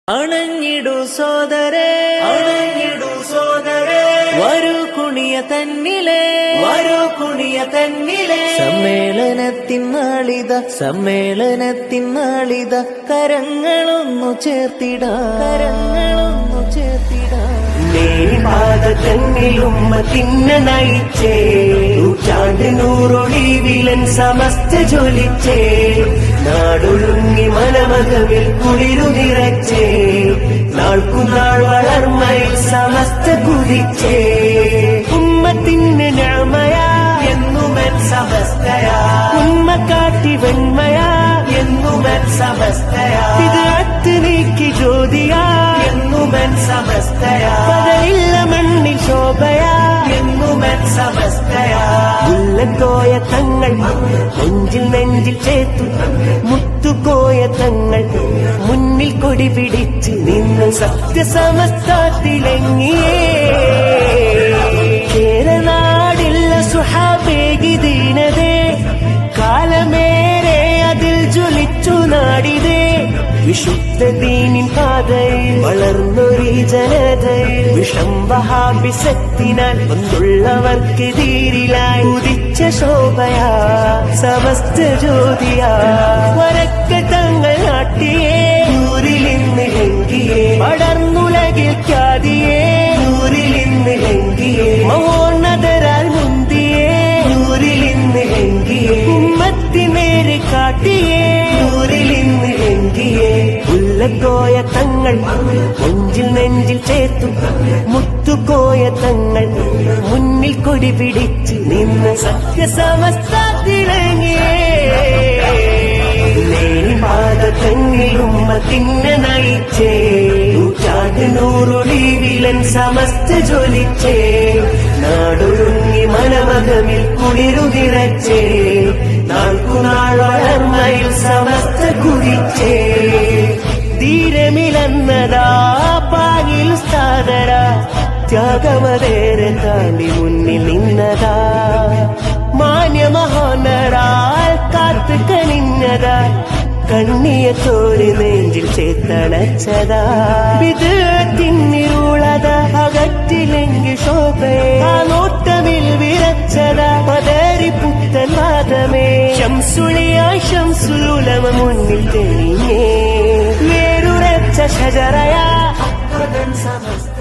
അണഞ്ഞിടു സോദരേ, അണഞ്ഞിടു സോദരേ, വരൂ കുണിയ തന്നിലെ, വരൂ കുണിയ തന്നിലെ. സമ്മേളനത്തിനാളിത, സമ്മേളനത്തിനാളിത, കരങ്ങളൊന്നു ചേർത്തിടാ, കരങ്ങളൊന്നു ചേർത്തിടാ. പാദത്തന്നിലുമ്മത്തിന്ന നയിച്ചേ, നൂറ്റാണ്ട് നൂറൊളിവിലൻ സമസ്ത ജ്വലിച്ചേ, നാടൊഴുങ്ങി മനമകവിൽ കുളിരു നിറച്ചേ, നാൾക്കുനാൾ വളർമയിൽ സമസ്ത കുതിച്ചേ. ഉമ്മത്തിന് ഞാമയാ എന്നുമൻ സമസ്തയാ, ഉമ്മ കാട്ടി വെണ്മയാ എന്നുമൻ സമസ്തയാ, വിദഅത്ത് നീക്കി ജ്യോതിയാ എന്നുമൻ സമസ്തയാ, പകലില്ല മണ്ണിൽ ശോഭയാ എന്നുമൻ സമസ്തയാ. മുല്ലക്കോയ തങ്ങൾ നെഞ്ചിൽ നെഞ്ചിൽ ചേർത്തു, മുത്തുകോയ തങ്ങൾ മുന്നിൽ കൊടി പിടിച്ച് നിന്ന് സത്യസമസ്ത തിളങ്ങിയേ. കേരനാടില്ല സുഹാബേകി ദീനതേ, കാലമേറെ അതിൽ ജ്വലിച്ചു നാടിതേ. വിശുദ്ധ ദീനിൻ പാതയിൽ വളർന്നൊരീ ജനതയിൽ വിഷം വഹാബിസത്തിനാൽ വന്നുള്ളവർക്കെതിരിലായി ഉദിച്ച ശോഭയാ സമസ്ത ജ്യോതിയാ. വരക്കതങ്ങൾ നാട്ടിയേ നൂറിലിന്ന് ലംഘിയേ, പടർന്നുലകിൽ ഖ്യാതിയേ നൂറിലിന്ന് ലംഘിയേ, മഹോന്നതരാൽ മുന്തിയേ നൂറിലിന്ന് ലംഘിയേ, ഉമ്മത്തിനേര് കാട്ടിയേ നൂറിലിന്ന് ലംഘിയേ. മുല്ലക്കോയ തങ്ങൾ നെഞ്ചിൽ നെഞ്ചിൽ ചേർത്തു, മുത്തുകോയ തങ്ങൾ മുന്നിൽ കൊടി പിടിച്ച് നിന്ന് സത്യസമസ്ത തിളങ്ങിയേ. പാദത്തന്നിലുമ്മത്തിന്നെ നയിച്ചേ, നൂറ്റാണ്ട് നൂറൊളിവിലൻ സമസ്ത ജ്വലിച്ചേ, നാടൊഴുങ്ങി മനമകമിൽ കുളിരു നിറച്ചേ, നാൾക്കുനാൾ വളർമയിൽ സമസ്ത കുതിച്ചേ. ധീരമിലെന്നതാ പാങ്ങിൽ സ്ഥാനര, ത്യാഗമതേറെ താണ്ടി മുന്നിൽ നിന്നതാ, മാന്യമഹോന്നരാൽ കാത്തു കനിഞ്ഞതാ, കണ്ണിയത്തോര് നെഞ്ചിൽ ചേത്തണച്ചതാ. വിദഅത്തിന്നിരുളത അകറ്റിലെങ്കിൽ ശോഭയെ, ആ നോട്ടമിൽ വിറച്ചതാ പതറി പുത്തൻ വാദമേ. ശംസുളിയായി ശംസുലുലമ മുന്നിൽ തെളിഞ്ഞേ, വേരുറച്ച ഷജറയാ സമസ്ത